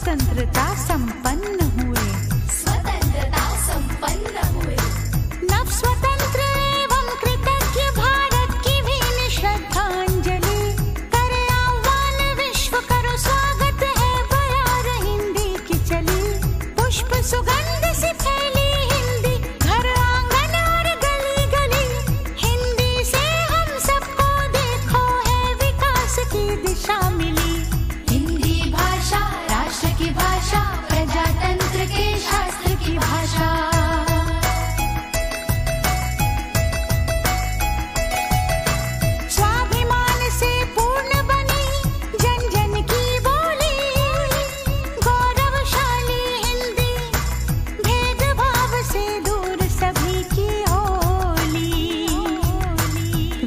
स्वतंत्रता संपन्न हुए, स्वतंत्रता संपन्न हुए। नव स्वतंत्र एवं कृतज्ञ भारत की भीन श्रद्धांजलि करे आह्वान विश्व करो स्वागत है बयार हिंदी की चली। पुष्प सुगंध से फैली हिंदी घर आंगन और गली गली, हिंदी से हम सबको देखो है विकास की दिशा मिली। हिंदी भाषा राष्ट्र की भाषा, प्रजातंत्र के शास्त्र की भाषा। स्वाभिमान से पूर्ण बनी जन जन की बोली, गौरवशाली हिंदी भेदभाव से दूर सभी की होली।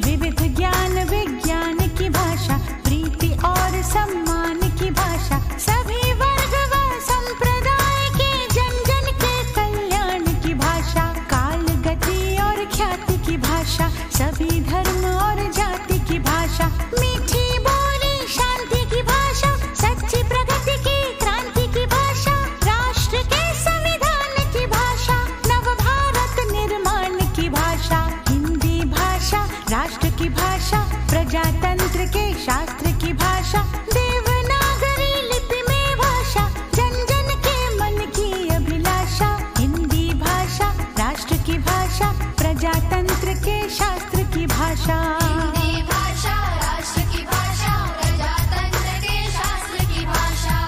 विविध ज्ञान विज्ञान की भाषा, प्रीति और सम्मान की भाषा, सभी वर्ग व संप्रदाय के जन जन के कल्याण की भाषा। काल गति और ख्याति की भाषा, सभी धर्म और जाति की भाषा। मीठी बोली शांति की भाषा, सच्ची प्रगति की क्रांति की भाषा। राष्ट्र के संविधान की भाषा, नव भारत निर्माण की भाषा। हिंदी भाषा राष्ट्र की भाषा, प्रजातंत्र के शास्त्र की भाषा। देवनागरी लिपि में भाषा, जन जन के मन की अभिलाषा। हिंदी भाषा राष्ट्र की भाषा, प्रजातंत्र के शास्त्र की भाषा। हिंदी भाषा राष्ट्र की भाषा, प्रजातंत्र के शास्त्र की भाषा।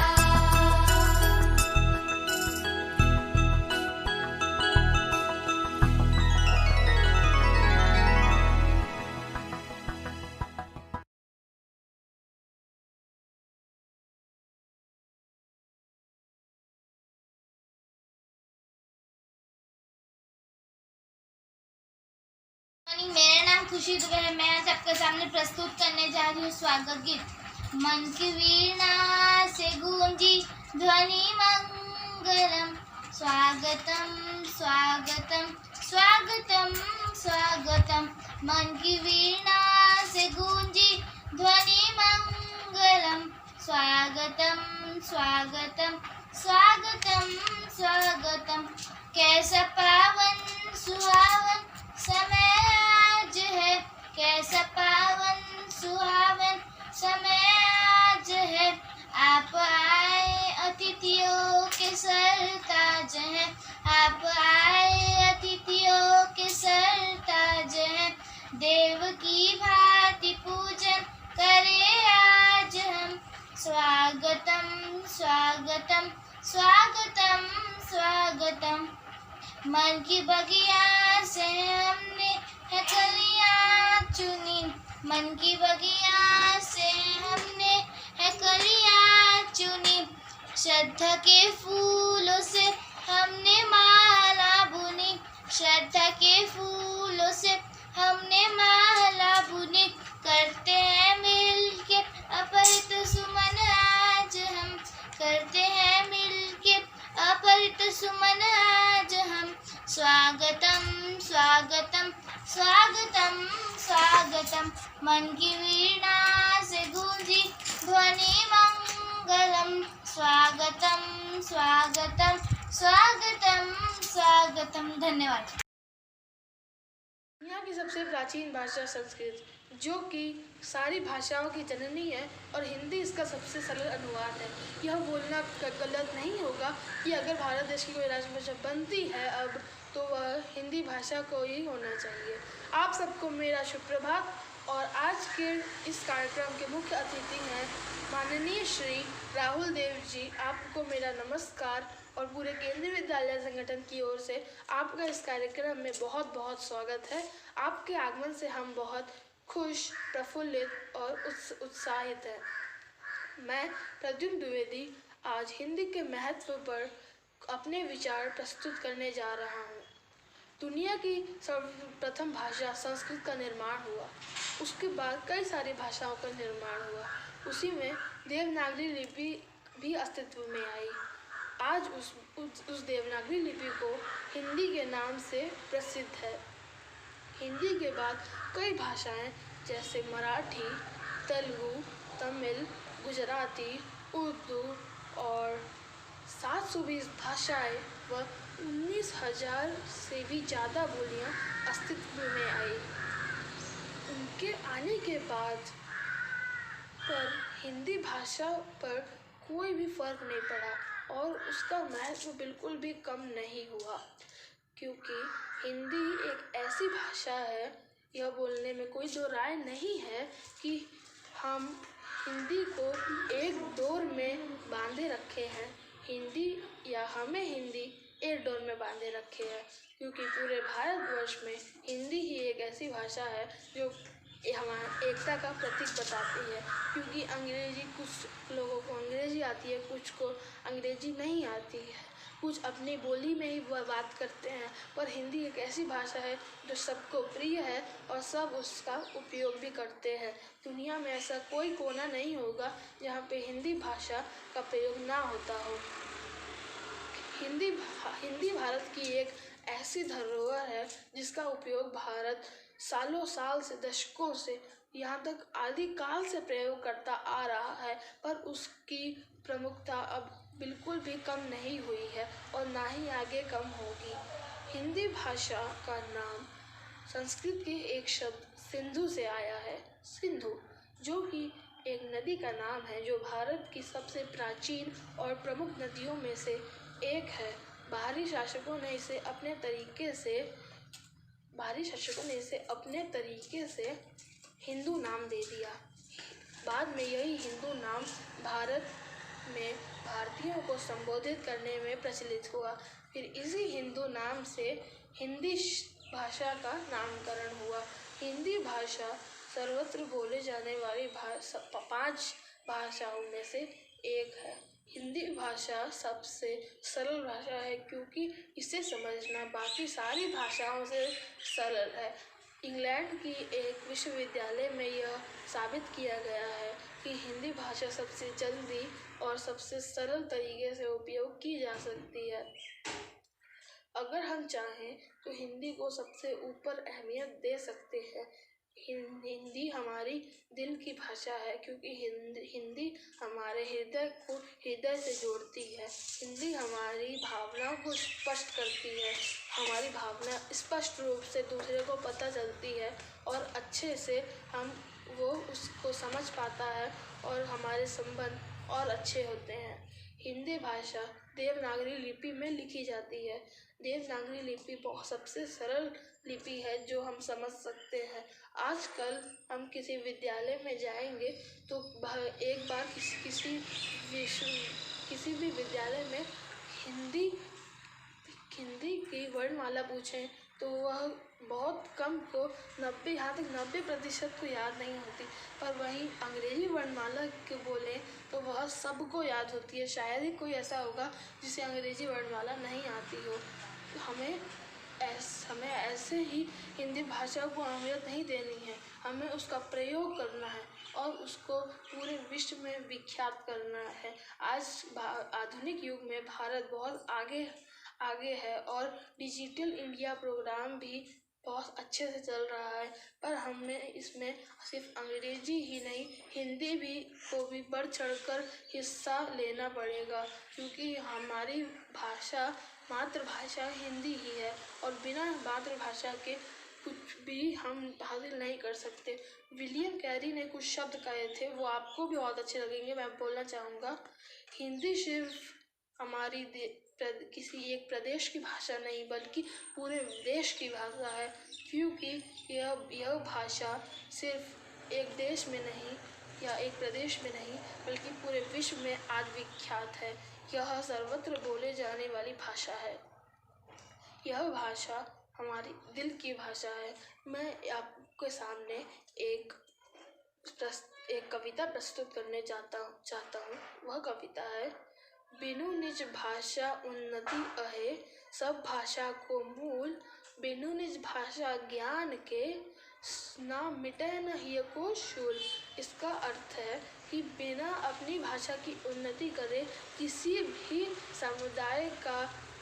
मेरा नाम खुशी दुबे है। मैं आज आपके सामने प्रस्तुत करने जा रही हूँ स्वागत गीत। मन की वीणा से गूंजी ध्वनि मंगलम, स्वागतम स्वागतम स्वागतम स्वागतम। मन की वीणा से गूंजी ध्वनि मंगलम, स्वागतम स्वागतम स्वागतम स्वागतम। कैसा पावन सुहावन समय आज है, कैसा पावन सुहावन समय आज है। आप आए अतिथियों के सरताज हैं, आप आए अतिथियों के सरताज हैं। देव की भांति पूजन करे आज हम, स्वागतम स्वागतम स्वागतम स्वागतम। मन की बगिया से हमने है कलियां चुनी, मन की बगिया से हमने है कलियां चुनी। श्रद्धा के फूलों से हमने माला बुनी, श्रद्धा के फूलों से हमने माला बुनी। करते हैं मिलके अपरित सुमन आज हम, करते हैं मिलके अपरित सुमन आज हम। स्वागतम स्वागतम स्वागतम स्वागतम। मन की वीणा से गूंजी ध्वनि मंगलम, स्वागतम स्वागतम स्वागतम स्वागतम। धन्यवाद। दुनिया की सबसे प्राचीन भाषा संस्कृत, जो कि सारी भाषाओं की जननी है, और हिंदी इसका सबसे सरल अनुवाद है। यह बोलना गलत नहीं होगा कि अगर भारत देश की कोई राजभाषा बनती है अब, तो वह हिंदी भाषा को ही होना चाहिए। आप सबको मेरा शुभ प्रभात। और आज के इस कार्यक्रम के मुख्य अतिथि हैं माननीय श्री राहुल देव जी। आपको मेरा नमस्कार और पूरे केंद्रीय विद्यालय संगठन की ओर से आपका इस कार्यक्रम में बहुत बहुत स्वागत है। आपके आगमन से हम बहुत खुश, प्रफुल्लित और उत्साहित हैं। मैं प्रद्युम्न द्विवेदी आज हिंदी के महत्व पर अपने विचार प्रस्तुत करने जा रहा हूँ। दुनिया की सर्वप्रथम भाषा संस्कृत का निर्माण हुआ, उसके बाद कई सारी भाषाओं का निर्माण हुआ। उसी में देवनागरी लिपि भी अस्तित्व में आई। आज उस देवनागरी लिपि को हिंदी के नाम से प्रसिद्ध है। हिंदी के बाद कई भाषाएं जैसे मराठी, तेलुगु, तमिल, गुजराती, उर्दू और 720 भाषाएं व 19,000 से भी ज़्यादा बोलियां अस्तित्व में आई। उनके आने के बाद पर हिंदी भाषा पर कोई भी फर्क नहीं पड़ा और उसका महत्व बिल्कुल भी कम नहीं हुआ, क्योंकि हिंदी एक ऐसी भाषा है, यह बोलने में कोई दो राय नहीं है कि हम हिंदी को एक डोर में बांधे रखे हैं। हमें हिंदी एक डोर में बांधे रखे हैं, क्योंकि पूरे भारतवर्ष में हिंदी ही एक ऐसी भाषा है जो हमारी एकता का प्रतीक बताती है। क्योंकि अंग्रेजी, कुछ लोगों को अंग्रेजी आती है, कुछ को अंग्रेजी नहीं आती है, कुछ अपनी बोली में ही बात करते हैं, पर हिंदी एक ऐसी भाषा है जो सबको प्रिय है और सब उसका उपयोग भी करते हैं। दुनिया में ऐसा कोई कोना नहीं होगा जहाँ पे हिंदी भाषा का प्रयोग ना होता हो। हिंदी भारत की एक ऐसी धरोहर है जिसका उपयोग भारत सालों साल से, दशकों से, यहाँ तक आदिकाल से प्रयोग करता आ रहा है, पर उसकी प्रमुखता अब बिल्कुल भी कम नहीं हुई है और ना ही आगे कम होगी। हिंदी भाषा का नाम संस्कृत के एक शब्द सिंधु से आया है। सिंधु, जो कि एक नदी का नाम है, जो भारत की सबसे प्राचीन और प्रमुख नदियों में से एक है। बाहरी शासकों ने इसे अपने तरीके से हिंदू नाम दे दिया। बाद में यही हिंदू नाम भारत में भारतीयों को संबोधित करने में प्रचलित हुआ। फिर इसी हिंदू नाम से हिंदी भाषा का नामकरण हुआ। हिंदी भाषा सर्वत्र बोले जाने वाली 5 भाषाओं में से एक है। हिंदी भाषा सबसे सरल भाषा है, क्योंकि इसे समझना बाकी सारी भाषाओं से सरल है। इंग्लैंड की एक विश्वविद्यालय में यह साबित किया गया है कि हिंदी भाषा सबसे जल्दी और सबसे सरल तरीके से उपयोग की जा सकती है। अगर हम चाहें तो हिंदी को सबसे ऊपर अहमियत दे सकते हैं। हिंदी हमारी दिल की भाषा है, क्योंकि हिंदी हमारे हृदय से जोड़ती है। हिंदी हमारी भावनाओं को स्पष्ट करती है। हमारी भावना स्पष्ट रूप से दूसरे को पता चलती है और अच्छे से वो उसको समझ पाता है और हमारे संबंध और अच्छे होते हैं। हिंदी भाषा देवनागरी लिपि में लिखी जाती है। देवनागरी लिपि सबसे सरल लिपि है जो हम समझ सकते हैं। आजकल हम किसी विद्यालय में जाएंगे तो एक बार किसी भी विद्यालय में हिंदी की वर्णमाला पूछें तो वह बहुत कम को 90% को याद नहीं होती, पर वहीं अंग्रेजी वर्णमाला के बोलें तो वह सबको याद होती है। शायद ही कोई ऐसा होगा जिसे अंग्रेजी वर्णमाला नहीं आती हो। हमें ऐसे ही हिंदी भाषा को अहमियत नहीं देनी है, हमें उसका प्रयोग करना है और उसको पूरे विश्व में विख्यात करना है। आज आधुनिक युग में भारत बहुत आगे है और डिजिटल इंडिया प्रोग्राम भी बहुत अच्छे से चल रहा है, पर हमें इसमें सिर्फ अंग्रेजी ही नहीं, हिंदी को भी बढ़ चढ़कर हिस्सा लेना पड़ेगा, क्योंकि हमारी मातृभाषा हिंदी ही है और बिना मातृभाषा के कुछ भी हम हासिल नहीं कर सकते। विलियम कैरी ने कुछ शब्द कहे थे, वो आपको भी बहुत अच्छे लगेंगे। मैं बोलना चाहूँगा, हिंदी सिर्फ हमारी किसी एक प्रदेश की भाषा नहीं बल्कि पूरे देश की भाषा है, क्योंकि यह भाषा सिर्फ एक देश में नहीं या एक प्रदेश में नहीं बल्कि पूरे विश्व में आज विख्यात है। यह सर्वत्र बोले जाने वाली भाषा है। यह भाषा हमारी दिल की भाषा है। मैं आपके सामने एक कविता प्रस्तुत करने चाहता हूँ। वह कविता है, बिनु निज भाषा उन्नति अहे, सब भाषा को मूल, बिनु निज भाषा ज्ञान के, ना मिटे न हिय को शूल। इसका अर्थ है कि बिना अपनी भाषा की उन्नति करे किसी भी समुदाय का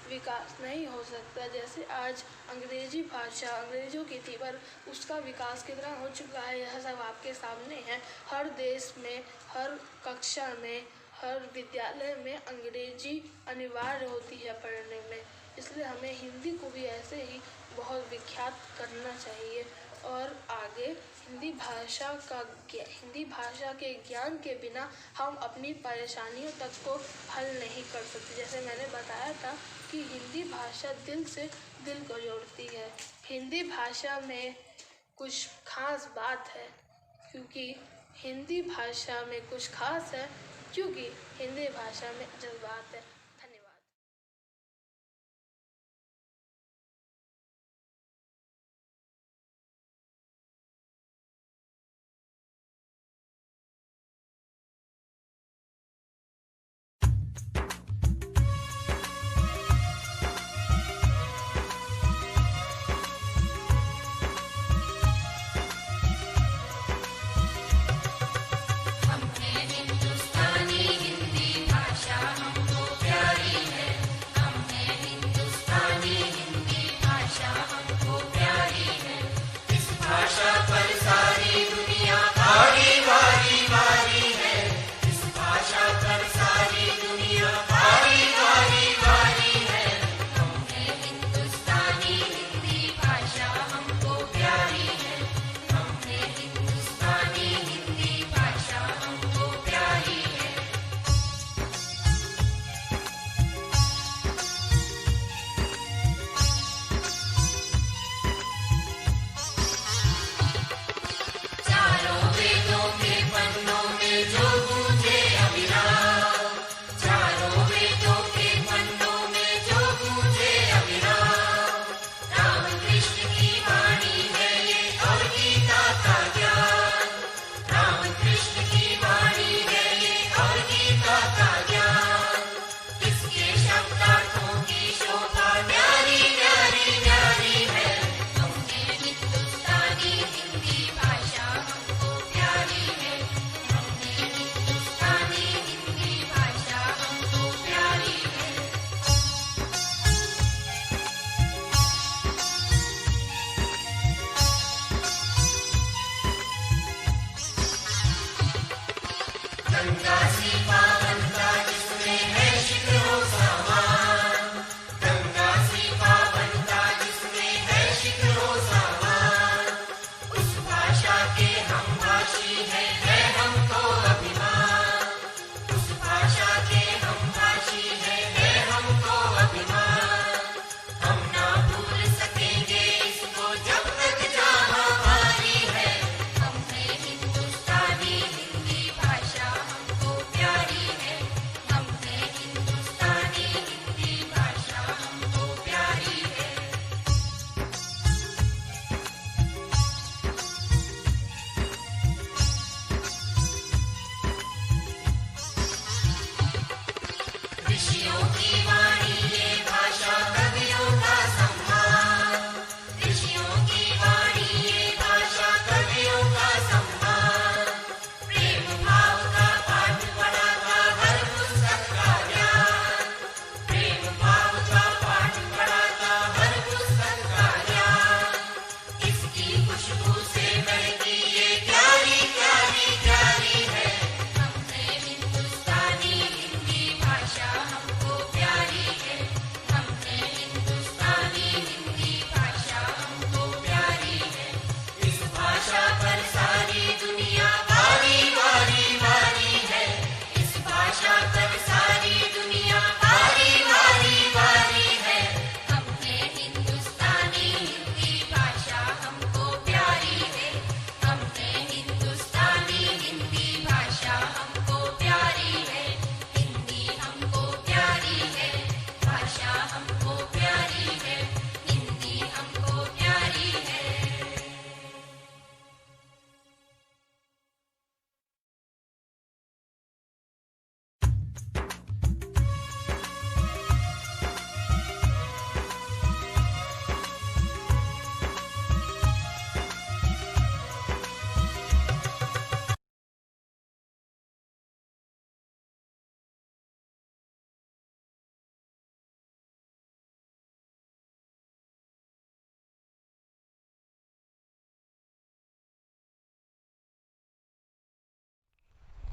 विकास नहीं हो सकता। जैसे आज अंग्रेजी भाषा अंग्रेजों की थी, पर उसका विकास कितना हो चुका है यह सब आपके सामने है। हर देश में, हर कक्षा में, हर विद्यालय में अंग्रेजी अनिवार्य होती है पढ़ने में, इसलिए हमें हिंदी को भी ऐसे ही बहुत विख्यात करना चाहिए और आगे हिंदी भाषा के ज्ञान के बिना हम अपनी परेशानियों तक को हल नहीं कर सकते। जैसे मैंने बताया था कि हिंदी भाषा दिल से दिल को जोड़ती है। हिंदी भाषा में कुछ खास बात है क्योंकि हिंदी भाषा में जज्बात है। धन्यवाद। हिंदुस्तानी हिंदी भाषा हमको प्यारी है। हमने हिंदुस्तानी हिंदी भाषा हमको प्यारी है। इस भाषा पर सारी दुनिया वारी वारी वारी है। इस भाषा पर सारी दुनिया वारी वारी वारी है। हमने हिंदुस्तानी हिंदी भाषा हमको प्यारी है। हमने हिंदुस्तानी हिंदी भाषा हमको प्यारी है। चारों वेदों के पन्नों में जो गूंजे अविराम, चारों वेदों के पन्नों में जो गूंजे अविराम, राम कृष्ण की वाणी है ये और गीता का ज्ञान। राम कृष्ण की वाणी है ये और गीता का ज्ञान। इसके शब्दार्थों की शोभा न्यारी न्यारी न्यारी है। हमने हिंदुस्तानी हिंदी भाषा हमको प्यारी है। हमने हिंदुस्तानी हिंदी भाषा हमको प्यारी है। गंगा सी पावनता जिसमें है शिखरों समान, गंगा सी पावनता जिसमें है शिखरों समान, उस भाषा के हम भाषी है हमको अभिमान। उस भाषा के हम भाषी है हमको अभिमान। हम ना भूल सकेंगे इसको जब तक जहाँ हमारी है। हमने हिंदुस्तानी हिंदी भाषा हमको प्यारी है। हमने हिंदुस्तानी हिंदी भाषा हमको प्यारी है। ऋषियों की वाणी ये भाषा कवियों का सम्मान। ऋषियों की वाणी ये भाषा कवियों का सम्मान। प्रेम भाव का पाठ पढ़ाता हर पुस्तक का ज्ञान। प्रेम भाव का पाठ पढ़ाता हर पुस्तक का ज्ञान। इसकी खुशबू से महकी ये प्यारी प्यारी प्यारी है। हमने हिंदुस्तानी हिंदी भाषा हमको प्यारी है। हमने हिंदुस्तानी हिंदी भाषा हमको प्यारी है। इस भाषा पर सारी दुनिया वारी वारी वारी है। इस भाषा पर सारी दुनिया वारी वारी वारी है। हमने हिंदुस्तानी हिंदी भाषा हमको प्यारी है। हमने हिंदुस्तानी हिंदी भाषा हमको प्यारी है। हिंदी हमको प्यारी है। भाषा हमको प्यारी है। हिंदी हमको प्यारी है।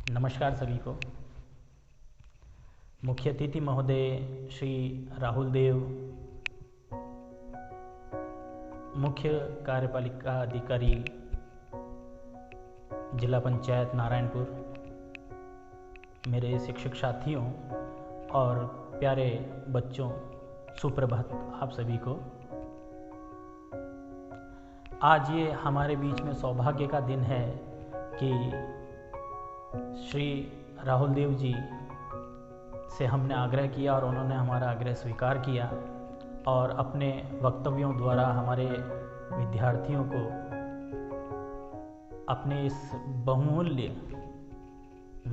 नमस्कार सभी को। मुख्य अतिथि महोदय श्री राहुल देव, मुख्य कार्यपालिका अधिकारी जिला पंचायत नारायणपुर, मेरे शिक्षक साथियों और प्यारे बच्चों, सुप्रभात आप सभी को। आज ये हमारे बीच में सौभाग्य का दिन है कि श्री राहुल देव जी से हमने आग्रह किया और उन्होंने हमारा आग्रह स्वीकार किया और अपने वक्तव्यों द्वारा हमारे विद्यार्थियों को अपने इस बहुमूल्य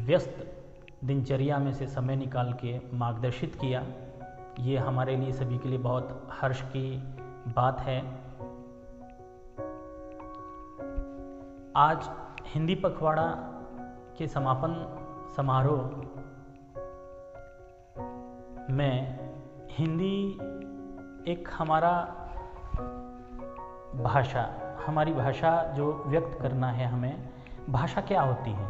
व्यस्त दिनचर्या में से समय निकाल के मार्गदर्शित किया। ये हमारे लिए सभी के लिए बहुत हर्ष की बात है। आज हिंदी पखवाड़ा के समापन समारोह में हिंदी एक हमारी भाषा जो व्यक्त करना है हमें, भाषा क्या होती है?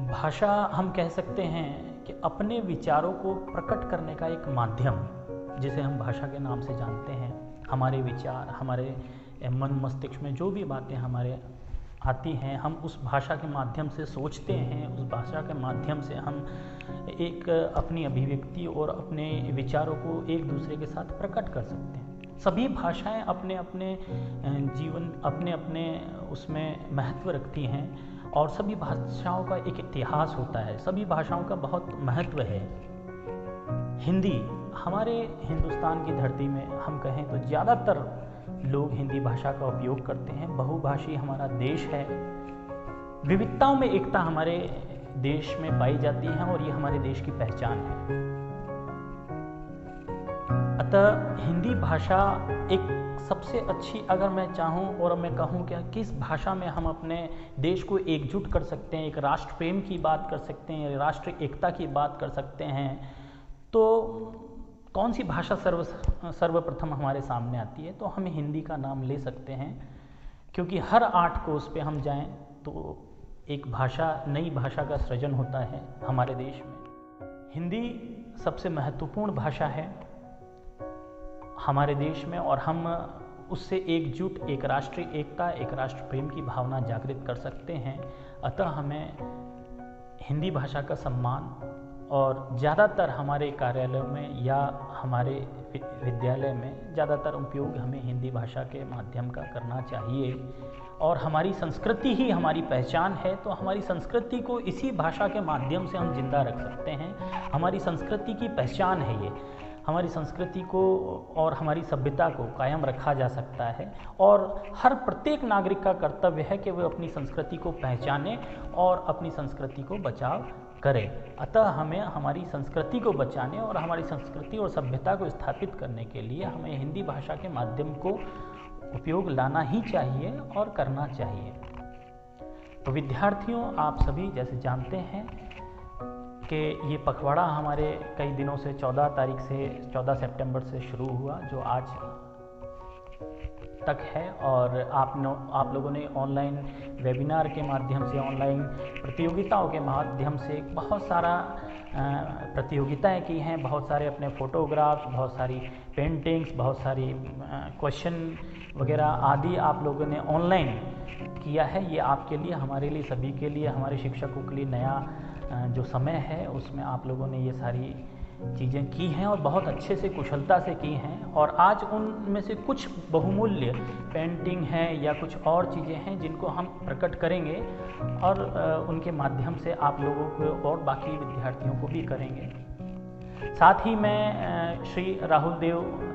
भाषा हम कह सकते हैं कि अपने विचारों को प्रकट करने का एक माध्यम, जिसे हम भाषा के नाम से जानते हैं। हमारे विचार, हमारे मन मस्तिष्क में जो भी बातें हमारे आती हैं, हम उस भाषा के माध्यम से सोचते हैं, उस भाषा के माध्यम से हम एक अपनी अभिव्यक्ति और अपने विचारों को एक दूसरे के साथ प्रकट कर सकते हैं। सभी भाषाएं अपने अपने जीवन, अपने अपने उसमें महत्व रखती हैं और सभी भाषाओं का एक इतिहास होता है, सभी भाषाओं का बहुत महत्व है। हिंदी हमारे हिंदुस्तान की धरती में हम कहें तो ज़्यादातर लोग हिंदी भाषा का उपयोग करते हैं। बहुभाषी हमारा देश है, विविधताओं में एकता हमारे देश में पाई जाती है और ये हमारे देश की पहचान है। अतः हिंदी भाषा एक सबसे अच्छी, अगर मैं चाहूँ और मैं कहूँ कि किस भाषा में हम अपने देश को एकजुट कर सकते हैं, एक राष्ट्र प्रेम की बात कर सकते हैं, राष्ट्र एकता की बात कर सकते हैं, तो कौन सी भाषा सर्वप्रथम हमारे सामने आती है? तो हम हिंदी का नाम ले सकते हैं, क्योंकि हर 8 कोस पे हम जाएं तो एक भाषा, नई भाषा का सृजन होता है हमारे देश में। हिंदी सबसे महत्वपूर्ण भाषा है हमारे देश में और हम उससे एकजुट, एक राष्ट्रीय एकता, एक राष्ट्र प्रेम की भावना जागृत कर सकते हैं। अतः हमें हिंदी भाषा का सम्मान और ज़्यादातर हमारे कार्यालयों में या हमारे विद्यालय में ज़्यादातर उपयोग हमें हिंदी भाषा के माध्यम का करना चाहिए। और हमारी संस्कृति ही हमारी पहचान है, तो हमारी संस्कृति को इसी भाषा के माध्यम से हम जिंदा रख सकते हैं। हमारी संस्कृति की पहचान है ये, हमारी संस्कृति को और हमारी सभ्यता को कायम रखा जा सकता है और हर प्रत्येक नागरिक का कर्तव्य है कि वह अपनी संस्कृति को पहचाने और अपनी संस्कृति को बचाव करे। अतः हमें हमारी संस्कृति को बचाने और हमारी संस्कृति और सभ्यता को स्थापित करने के लिए हमें हिंदी भाषा के माध्यम को उपयोग लाना ही चाहिए और करना चाहिए। तो विद्यार्थियों, आप सभी जैसे जानते हैं कि ये पखवाड़ा हमारे कई दिनों से 14 सितंबर से शुरू हुआ, जो आज तक है। और आप लोगों ने ऑनलाइन वेबिनार के माध्यम से, ऑनलाइन प्रतियोगिताओं के माध्यम से बहुत सारा प्रतियोगिताएं की हैं, बहुत सारे अपने फ़ोटोग्राफ्स, बहुत सारी पेंटिंग्स, बहुत सारी क्वेश्चन वगैरह आदि आप लोगों ने ऑनलाइन किया है। ये आपके लिए, हमारे लिए, सभी के लिए, हमारे शिक्षकों के लिए नया जो समय है, उसमें आप लोगों ने ये सारी चीज़ें की हैं और बहुत अच्छे से, कुशलता से की हैं। और आज उनमें से कुछ बहुमूल्य पेंटिंग हैं या कुछ और चीज़ें हैं जिनको हम प्रकट करेंगे और उनके माध्यम से आप लोगों को और बाकी विद्यार्थियों को भी करेंगे। साथ ही मैं श्री राहुल देव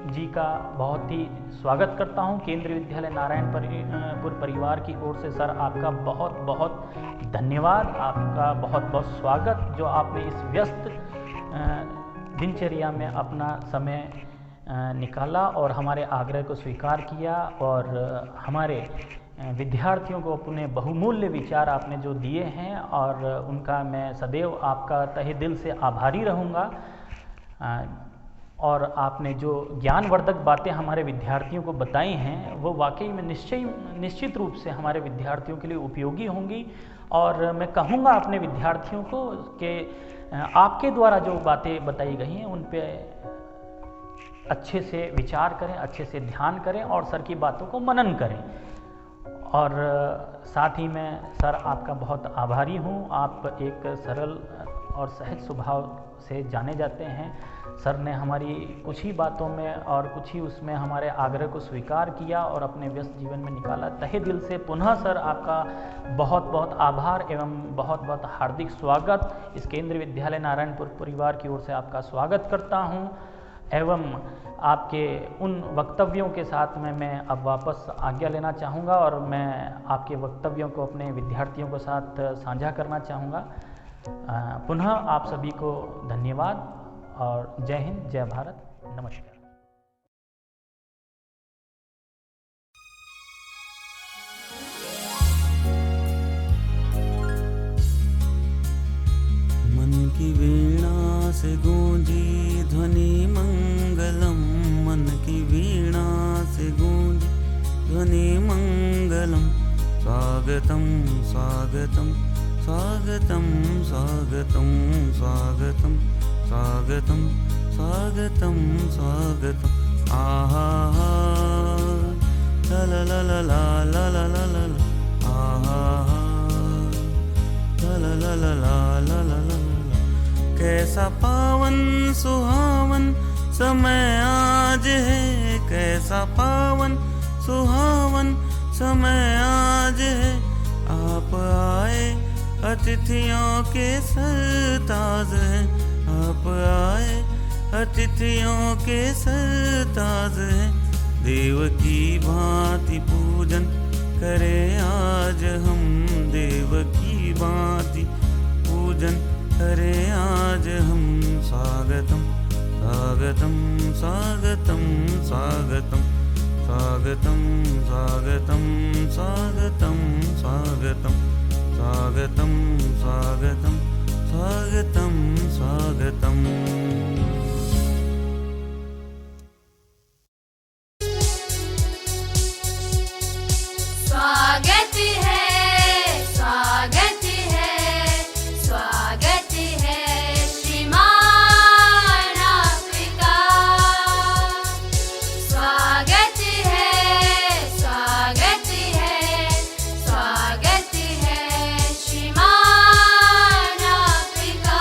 जी का बहुत ही स्वागत करता हूं केंद्रीय विद्यालय नारायणपुर परिवार की ओर से। सर, आपका बहुत बहुत धन्यवाद, आपका बहुत बहुत स्वागत, जो आपने इस व्यस्त दिनचर्या में अपना समय निकाला और हमारे आग्रह को स्वीकार किया और हमारे विद्यार्थियों को अपने बहुमूल्य विचार आपने जो दिए हैं और उनका मैं सदैव आपका तहे दिल से आभारी रहूँगा। और आपने जो ज्ञानवर्धक बातें हमारे विद्यार्थियों को बताई हैं वो वाकई में निश्चित रूप से हमारे विद्यार्थियों के लिए उपयोगी होंगी और मैं कहूँगा अपने विद्यार्थियों को कि आपके द्वारा जो बातें बताई गई हैं उन पे अच्छे से विचार करें, अच्छे से ध्यान करें और सर की बातों को मनन करें। और साथ ही मैं सर आपका बहुत आभारी हूँ। आप एक सरल और सहज स्वभाव से जाने जाते हैं। सर ने हमारी कुछ ही बातों में और कुछ ही उसमें हमारे आग्रह को स्वीकार किया और अपने व्यस्त जीवन में निकाला। तहे दिल से पुनः सर आपका बहुत बहुत आभार एवं बहुत बहुत हार्दिक स्वागत। इस केंद्रीय विद्यालय नारायणपुर परिवार की ओर से आपका स्वागत करता हूँ एवं आपके उन वक्तव्यों के साथ में मैं अब वापस आज्ञा लेना चाहूँगा और मैं आपके वक्तव्यों को अपने विद्यार्थियों के साथ साझा करना चाहूँगा। पुनः आप सभी को धन्यवाद और जय हिंद, जय भारत, नमस्कार। मन की वीणा से गूंजी ध्वनि मंगलम, मन की वीणा से गूंजी ध्वनि मंगलम। स्वागतम स्वागतम स्वागतम स्वागतम स्वागतम स्वागतम स्वागतम स्वागतम। आहा ला ला ला ला ला ला ला ला ला, आहा ला ला ला ला ला ला ला ला। कैसा पावन सुहावन समय आज है, कैसा पावन सुहावन समय आज है। आप आए अतिथियों के सरताज हैं, आप आए अतिथियों के सरताज हैं। देव की भांति पूजन करें आज हम, देव की भांति पूजन करें आज हम। स्वागतम स्वागतम स्वागतम स्वागतम स्वागतम स्वागतम स्वागतम स्वागतम स्वागतम स्वागतम स्वागतम स्वागतम। स्वागत है स्वागत है स्वागत है श्रीमान आपका। स्वागत है स्वागत है स्वागत है श्रीमान आपका।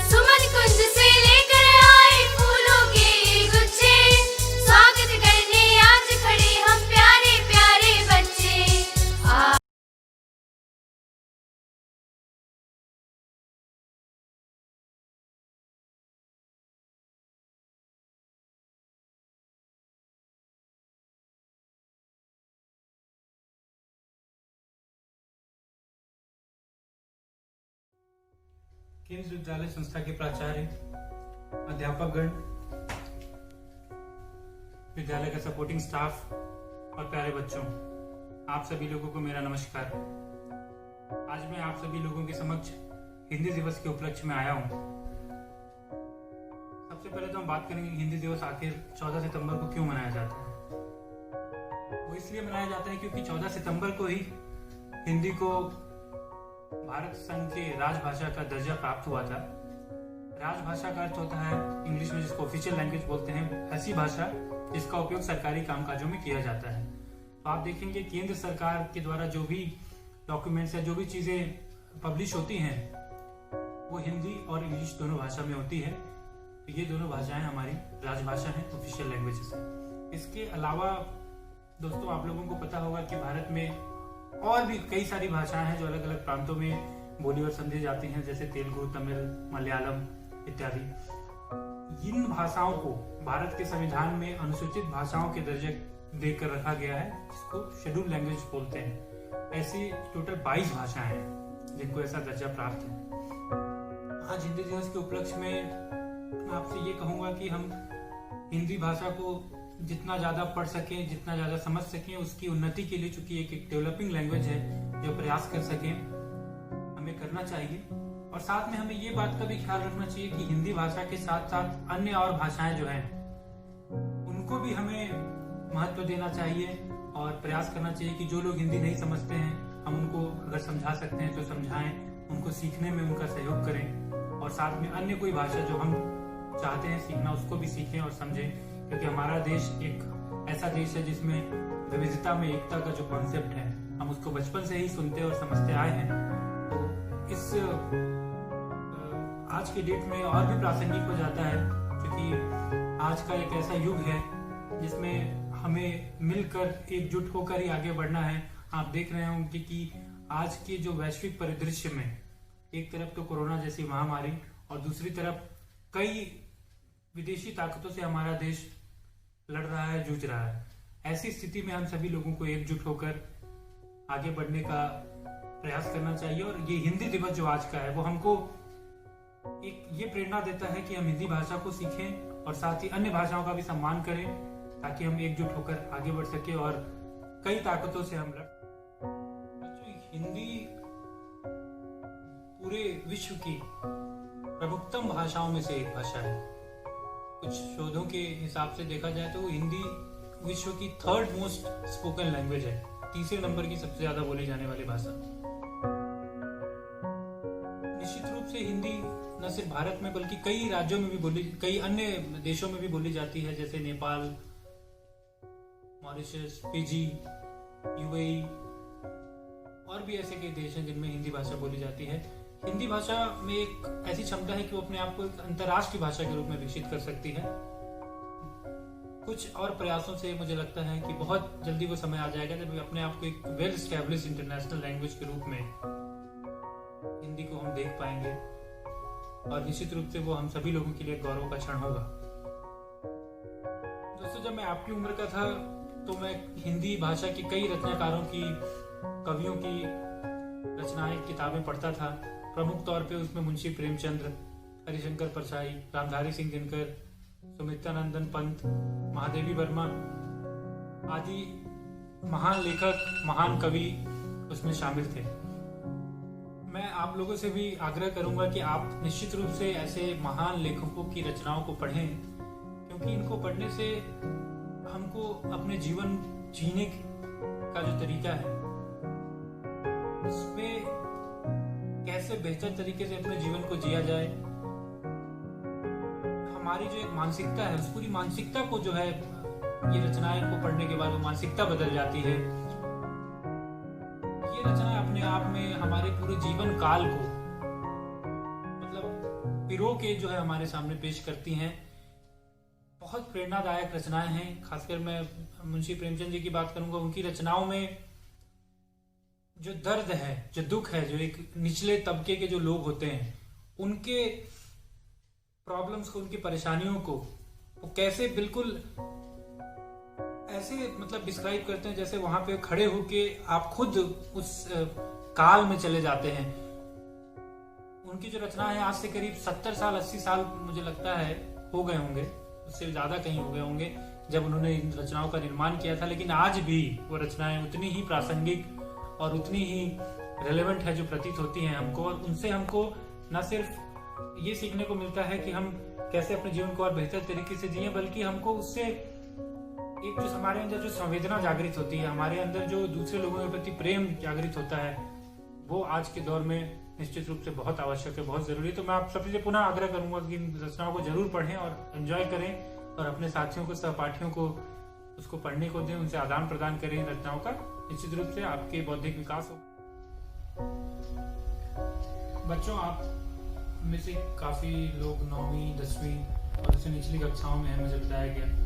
सुमन कुंज से लेकर आए फूलों के गुच्छे, स्वागत करने आज खड़े हम प्यारे प्यारे बच्चे। केंद्रीय विद्यालय संस्था के प्राचार्य, अध्यापकगण, विद्यालय का सपोर्टिंग स्टाफ और प्यारे बच्चों, आप सभी लोगों को मेरा नमस्कार। आज मैं आप सभी लोगों के समक्ष हिंदी दिवस के उपलक्ष्य में आया हूँ। सबसे पहले तो हम बात करेंगे कि हिंदी दिवस आखिर 14 सितंबर को क्यों मनाया जाता है। वो इसलिए मनाया जाता है क्योंकि 14 सितंबर को ही हिंदी को भारत संघ के राजभाषा का दर्जा प्राप्त हुआ था। राजभाषा का अर्थ होता है इंग्लिश में जिसको ऑफिशियल लैंग्वेज बोलते हैं, ऐसी भाषा जिसका उपयोग सरकारी कामकाजों में किया जाता है। तो आप देखेंगे केंद्र सरकार के द्वारा जो भी डॉक्यूमेंट्स या जो भी चीजें पब्लिश होती हैं वो हिंदी और इंग्लिश दोनों भाषा में होती है। तो ये दोनों भाषाएं हमारी राजभाषा हैं, ऑफिशियल लैंग्वेजेस हैं। इसके अलावा दोस्तों आप लोगों को पता होगा कि भारत में और भी कई सारी भाषाएं हैं जो अलग अलग प्रांतों में बोली और समझी जाती हैं, जैसे तेलुगु, तमिल, मलयालम इत्यादि। इन भाषाओं को भारत के संविधान में अनुसूचित भाषाओं के दर्जे देकर रखा गया है, जिसको शेड्यूल लैंग्वेज बोलते हैं। ऐसी टोटल 22 भाषाएं हैं जिनको ऐसा दर्जा प्राप्त है। आज हिंदी दिवस के उपलक्ष्य में मैं आपसे ये कहूंगा कि हम हिंदी भाषा को जितना ज्यादा पढ़ सकें, जितना ज्यादा समझ सकें, उसकी उन्नति के लिए, चूंकि एक डेवलपिंग लैंग्वेज है, जो प्रयास कर सकें हमें करना चाहिए। और साथ में हमें ये बात का भी ख्याल रखना चाहिए कि हिंदी भाषा के साथ साथ अन्य और भाषाएं जो हैं उनको भी हमें महत्व देना चाहिए और प्रयास करना चाहिए कि जो लोग हिंदी नहीं समझते हैं हम उनको अगर समझा सकते हैं तो समझाएं, उनको सीखने में उनका सहयोग करें और साथ में अन्य कोई भाषा जो हम चाहते हैं सीखना उसको भी सीखें और समझें, क्योंकि हमारा देश एक ऐसा देश है जिसमें विविधता में एकता का जो कॉन्सेप्ट है हम उसको बचपन से ही सुनते और समझते आए हैं। तो इस आज के डेट में और भी प्रासंगिक हो जाता है, क्योंकि आज का एक ऐसा युग है जिसमें हमें मिलकर एकजुट होकर ही आगे बढ़ना है। आप देख रहे होंगे कि आज के जो वैश्विक परिदृश्य में एक तरफ तो कोरोना जैसी महामारी और दूसरी तरफ कई विदेशी ताकतों से हमारा देश लड़ रहा है, जूझ रहा है। ऐसी स्थिति में हम सभी लोगों को एकजुट होकर आगे बढ़ने का प्रयास करना चाहिए। और ये हिंदी दिवस जो आज का है वो हमको एक ये प्रेरणा देता है कि हम हिंदी भाषा को सीखें और साथ ही अन्य भाषाओं का भी सम्मान करें, ताकि हम एकजुट होकर आगे बढ़ सके और कई ताकतों से हम लड़। हिंदी पूरे विश्व की प्रमुखतम भाषाओं में से एक भाषा है। कुछ शोधों के हिसाब से देखा जाए तो हिंदी विश्व की 3rd मोस्ट स्पोकन लैंग्वेज है, 3रे नंबर की सबसे ज्यादा बोली जाने वाली भाषा। निश्चित रूप से हिंदी न सिर्फ भारत में बल्कि कई राज्यों में भी बोली, कई अन्य देशों में भी बोली जाती है, जैसे नेपाल, मॉरिशस, फिजी, यूएई और भी ऐसे कई देश हैं जिनमें हिंदी भाषा बोली जाती है। हिंदी भाषा में एक ऐसी क्षमता है कि वो अपने आप को एक अंतर्राष्ट्रीय भाषा के रूप में विकसित कर सकती है। कुछ और प्रयासों से मुझे लगता है कि बहुत जल्दी वो समय आ जाएगा जब अपने आप को एक वेल एस्टैब्लिश इंटरनेशनल लैंग्वेज के रूप में हिंदी को हम देख पाएंगे और निश्चित रूप से वो हम सभी लोगों के लिए गौरव का क्षण होगा। दोस्तों, जब मैं आपकी उम्र का था तो मैं हिंदी भाषा के कई रचनाकारों की, कवियों की रचनाएं, किताबें पढ़ता था। प्रमुख तौर पे उसमें मुंशी प्रेमचंद्र, हरिशंकर परछाई, रामधारी सिंह दिनकर, सुमित्रानंदन पंत, महादेवी वर्मा आदि महान लेखक, महान कवि उसमें शामिल थे। मैं आप लोगों से भी आग्रह करूंगा कि आप निश्चित रूप से ऐसे महान लेखकों की रचनाओं को पढ़ें, क्योंकि इनको पढ़ने से हमको अपने जीवन जीने का जो तरीका है उसमें कैसे बेहतर तरीके से अपने जीवन को जिया जाए, हमारी जो एक मानसिकता है उस पूरी मानसिकता को जो है ये रचनाएं को पढ़ने के बाद वो मानसिकता बदल जाती है। ये रचनाएं अपने आप में हमारे पूरे जीवन काल को मतलब पिरो के जो है हमारे सामने पेश करती हैं। बहुत प्रेरणादायक रचनाएं हैं। खासकर मैं मुंशी प्रेमचंद जी की बात करूंगा। उनकी रचनाओं में जो दर्द है, जो दुख है, जो एक निचले तबके के जो लोग होते हैं उनके प्रॉब्लम्स को, उनकी परेशानियों को वो कैसे बिल्कुल ऐसे मतलब डिस्क्राइब करते हैं जैसे वहां पे खड़े होके आप खुद उस काल में चले जाते हैं। उनकी जो रचना है आज से करीब 70 साल 80 साल मुझे लगता है हो गए होंगे, उससे ज्यादा कहीं हो गए होंगे जब उन्होंने इन रचनाओं का निर्माण किया था। लेकिन आज भी वो रचनाएं उतनी ही प्रासंगिक और उतनी ही रेलेवेंट है जो प्रतीत होती हैं हमको। और उनसे हमको न सिर्फ ये सीखने को मिलता है कि हम कैसे अपने जीवन को और बेहतर तरीके से जिए, बल्कि हमको उससे एक जो हमारे अंदर जो संवेदना जागृत होती है, हमारे अंदर जो दूसरे लोगों के प्रति प्रेम जागृत होता है, वो आज के दौर में निश्चित रूप से बहुत आवश्यक है, बहुत जरूरी है। तो मैं आप सबसे पुनः आग्रह करूंगा कि इन रचनाओं को जरूर पढ़ें और एंजॉय करें और अपने साथियों को, सहपाठियों को उसको पढ़ने को दें, उनसे आदान प्रदान करें इन रचनाओं का। निश्चित रूप से आपके बौद्धिक विकास हो। बच्चों, आप में से काफी लोग 9वीं 10वीं और उससे निचली कक्षाओं में है, मुझे बताया गया।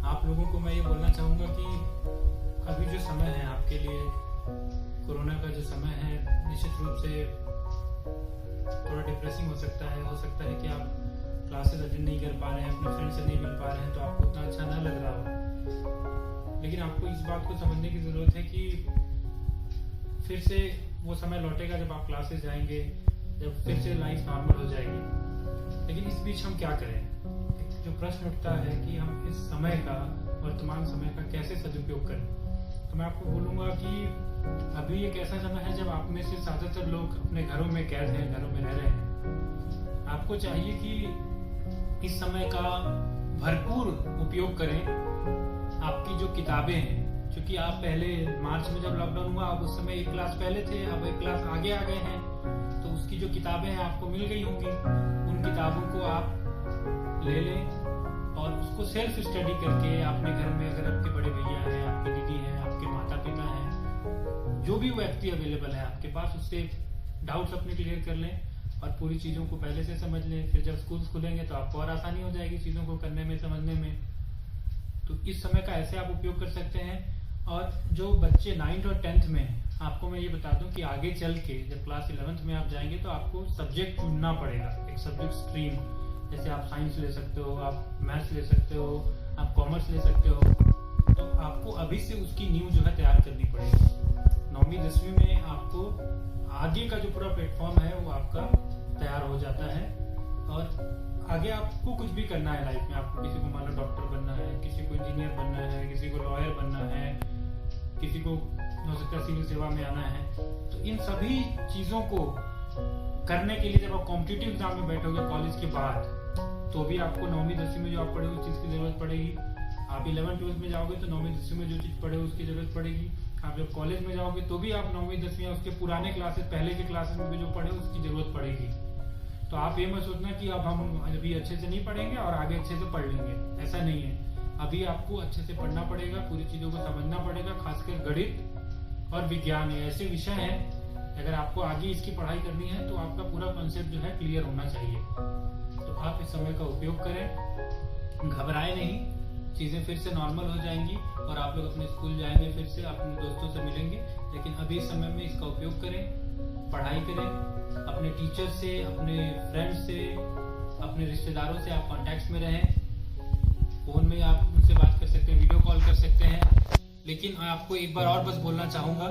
आप लोगों को मैं ये बोलना चाहूंगा कि अभी जो समय है आपके लिए, कोरोना का जो समय है, निश्चित रूप से थोड़ा डिप्रेसिंग हो सकता है कि आप क्लासेस अटेंड नहीं कर पा रहे हैं, अपने फ्रेंड से नहीं मिल पा रहे हैं, तो आपको उतना अच्छा ना लग रहा हो। लेकिन आपको इस बात को समझने की ज़रूरत है कि फिर से वो समय लौटेगा जब आप क्लासेस जाएंगे, जब फिर से लाइफ नॉर्मल हो जाएगी। लेकिन इस बीच हम क्या करें? जो प्रश्न उठता है कि हम इस समय का, वर्तमान समय का कैसे सदुपयोग करें। तो मैं आपको बोलूँगा कि अभी एक ऐसा समय है जब आप में से ज़्यादातर लोग अपने घरों में कैद हैं, घरों में रह रहे हैं। आपको चाहिए कि इस समय का भरपूर उपयोग करें। आपकी जो किताबें हैं, क्योंकि आप पहले मार्च में जब लॉकडाउन हुआ, आप उस समय एक क्लास पहले थे, अब एक क्लास आगे आ गए हैं, तो उसकी जो किताबें हैं आपको मिल गई होंगी। उन किताबों को आप ले लें और उसको सेल्फ स्टडी करके अपने घर में, अगर आपके बड़े भैया हैं, आपकी दीदी हैं, आपके माता पिता हैं, जो भी व्यक्ति अवेलेबल है आपके पास, उससे डाउट्स अपने क्लियर कर लें और पूरी चीज़ों को पहले से समझ लें। फिर जब स्कूल खुलेंगे तो आपको और आसानी हो जाएगी चीज़ों को करने में, समझने में। तो इस समय का ऐसे आप उपयोग कर सकते हैं। और जो बच्चे 9th और 10th में हैं, आपको मैं ये बता दूं कि आगे चल के जब क्लास 11th में आप जाएंगे तो आपको सब्जेक्ट चुनना पड़ेगा, एक सब्जेक्ट स्ट्रीम। जैसे आप साइंस ले सकते हो, आप मैथ्स ले सकते हो, आप कॉमर्स ले सकते हो। तो आपको अभी से उसकी नींव जो है तैयार करनी पड़ेगी। 9वीं 10वीं में आपको आगे का जो पूरा प्लेटफॉर्म है वो आपका तैयार हो जाता है। और आगे आपको कुछ भी करना है लाइफ में, आपको किसी को मान लो डॉक्टर बनना है, किसी को इंजीनियर बनना है, किसी को लॉयर बनना है, किसी को हो सकता है सिविल सेवा में आना है। तो इन सभी चीज़ों को करने के लिए जब आप कॉम्पिटिटिव एग्जाम में बैठोगे कॉलेज के बाद, तो भी आपको 9वीं 10वीं में जो आप पढ़े उस चीज़ की ज़रूरत पड़ेगी। आप 11th 12th में जाओगे तो 9वीं 10वीं में जो चीज़ पढ़े उसकी ज़रूरत पड़ेगी। आप जब कॉलेज में जाओगे तो भी आप 9वीं 10वीं उसके पुराने क्लासेस, पहले के क्लासेस में भी जो पढ़े उसकी ज़रूरत पड़ेगी। तो आप ये मत सोचना कि अब हम अभी अच्छे से नहीं पढ़ेंगे और आगे अच्छे से पढ़ लेंगे, ऐसा नहीं है। अभी आपको अच्छे से पढ़ना पड़ेगा, पूरी चीज़ों को समझना पड़ेगा। खासकर गणित और विज्ञान ऐसे विषय हैं, अगर आपको आगे इसकी पढ़ाई करनी है तो आपका पूरा कॉन्सेप्ट जो है क्लियर होना चाहिए। तो आप इस समय का उपयोग करें, घबराएं नहीं, चीज़ें फिर से नॉर्मल हो जाएंगी और आप लोग अपने स्कूल जाएंगे, फिर से अपने दोस्तों से मिलेंगे। लेकिन अभी इस समय में इसका उपयोग करें, पढ़ाई करें, अपने टीचर से, अपने फ्रेंड्स से, अपने रिश्तेदारों से आप कांटेक्ट में रहें। फ़ोन में आप उनसे बात कर सकते हैं, वीडियो कॉल कर सकते हैं। लेकिन मैं आपको एक बार और बस बोलना चाहूँगा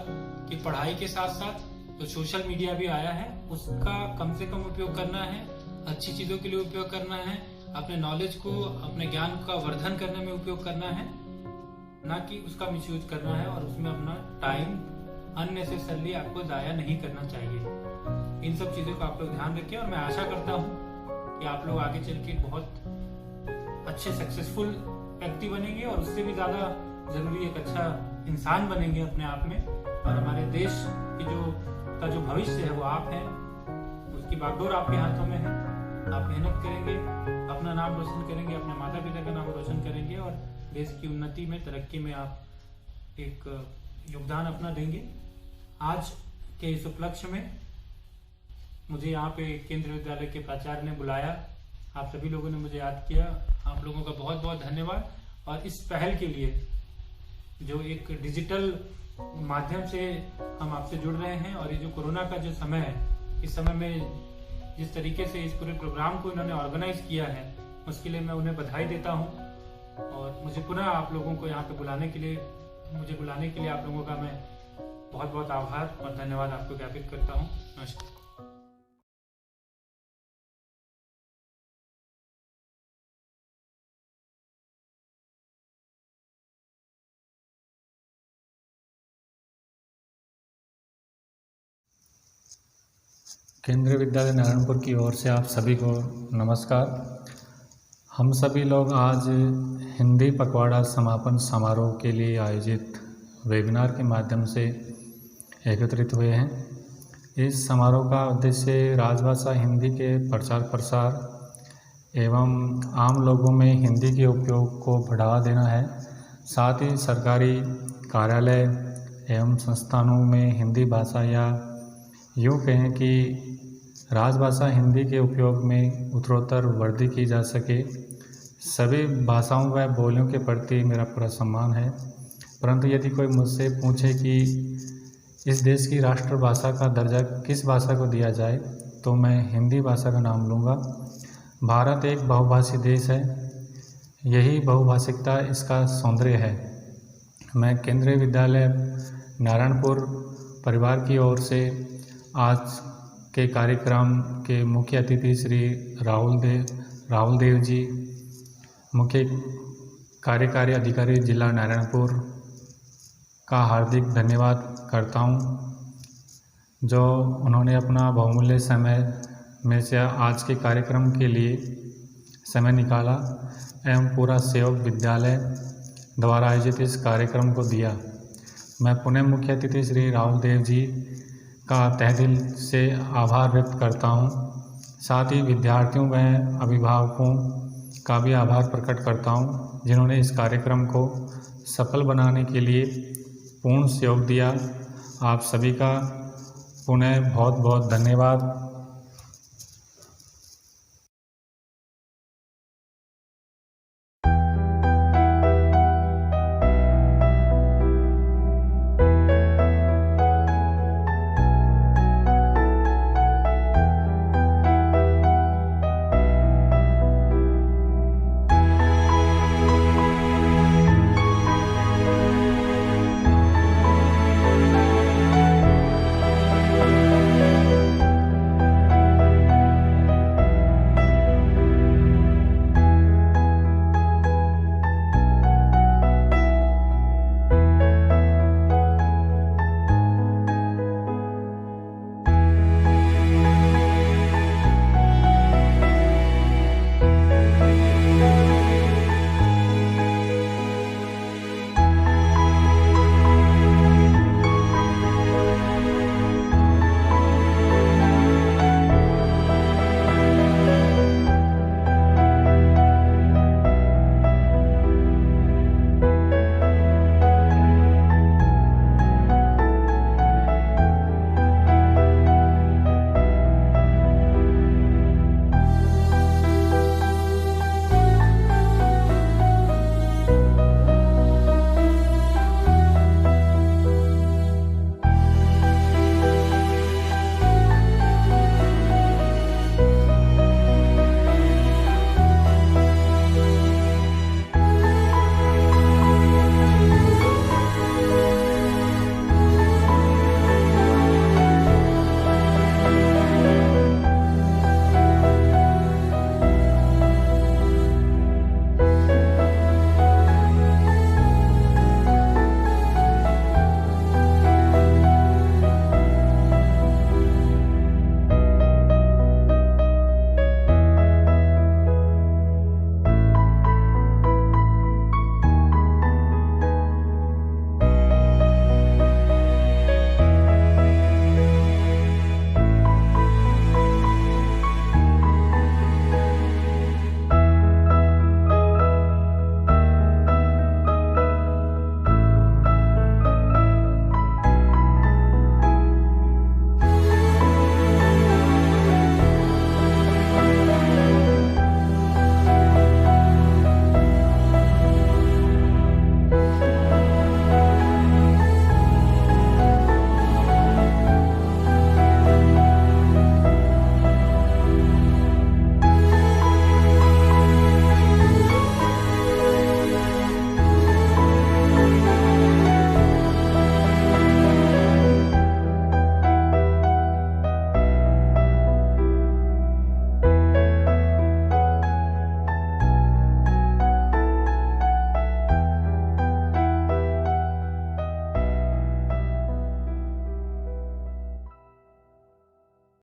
कि पढ़ाई के साथ साथ जो सोशल मीडिया भी आया है उसका कम से कम उपयोग करना है, अच्छी चीज़ों के लिए उपयोग करना है, अपने नॉलेज को, अपने ज्ञान का वर्धन करने में उपयोग करना है, ना कि उसका मिसयूज करना है। और उसमें अपना टाइम अननेसेसरली आपको ज़ाया नहीं करना चाहिए। इन सब चीज़ों का आप लोग ध्यान रखें और मैं आशा करता हूँ कि आप लोग आगे चल के बहुत अच्छे सक्सेसफुल व्यक्ति बनेंगे और उससे भी ज़्यादा ज़रूरी एक अच्छा इंसान बनेंगे अपने आप में। और हमारे देश की जो भविष्य है वो आप हैं, उसकी बागडोर आपके हाथों में है। आप मेहनत करेंगे, अपना नाम रोशन करेंगे, अपने माता पिता का नाम रोशन करेंगे और देश की उन्नति में, तरक्की में आप एक योगदान अपना देंगे। आज के इस उपलक्ष्य में मुझे यहाँ पे केंद्रीय विद्यालय के प्राचार्य ने बुलाया, आप सभी लोगों ने मुझे याद किया, आप लोगों का बहुत बहुत धन्यवाद। और इस पहल के लिए जो एक डिजिटल माध्यम से हम आपसे जुड़ रहे हैं और ये जो कोरोना का जो समय है, इस समय में जिस तरीके से इस पूरे प्रोग्राम को इन्होंने ऑर्गेनाइज किया है उसके लिए मैं उन्हें बधाई देता हूँ। और मुझे पुनः आप लोगों को यहाँ पे बुलाने के लिए आप लोगों का मैं बहुत बहुत आभार और धन्यवाद आपको ज्ञापित करता हूँ। नमस्कार। केंद्रीय विद्यालय नारायणपुर की ओर से आप सभी को नमस्कार। हम सभी लोग आज हिंदी पखवाड़ा समापन समारोह के लिए आयोजित वेबिनार के माध्यम से एकत्रित हुए हैं। इस समारोह का उद्देश्य राजभाषा हिंदी के प्रचार प्रसार एवं आम लोगों में हिंदी के उपयोग को बढ़ावा देना है। साथ ही सरकारी कार्यालय एवं संस्थानों में हिंदी भाषा या यूँ कहें कि राजभाषा हिंदी के उपयोग में उत्तरोत्तर वृद्धि की जा सके। सभी भाषाओं व बोलियों के प्रति मेरा पूरा सम्मान है, परंतु यदि कोई मुझसे पूछे कि इस देश की राष्ट्रभाषा का दर्जा किस भाषा को दिया जाए तो मैं हिंदी भाषा का नाम लूँगा। भारत एक बहुभाषी देश है। यही बहुभाषिकता इसका सौंदर्य है। मैं केंद्रीय विद्यालय नारायणपुर परिवार की ओर से आज के कार्यक्रम के मुख्य अतिथि श्री राहुल देव जी, मुख्य कार्यकारी अधिकारी जिला नारायणपुर का हार्दिक धन्यवाद करता हूं, जो उन्होंने अपना बहुमूल्य समय में से आज के कार्यक्रम के लिए समय निकाला एवं पूरा सहयोग विद्यालय द्वारा आयोजित इस कार्यक्रम को दिया। मैं पुनः मुख्य अतिथि श्री राहुल देव जी का तहे दिल से आभार व्यक्त करता हूं। साथ ही विद्यार्थियों व अभिभावकों का भी आभार प्रकट करता हूं, जिन्होंने इस कार्यक्रम को सफल बनाने के लिए पूर्ण सहयोग दिया। आप सभी का पुनः बहुत बहुत धन्यवाद।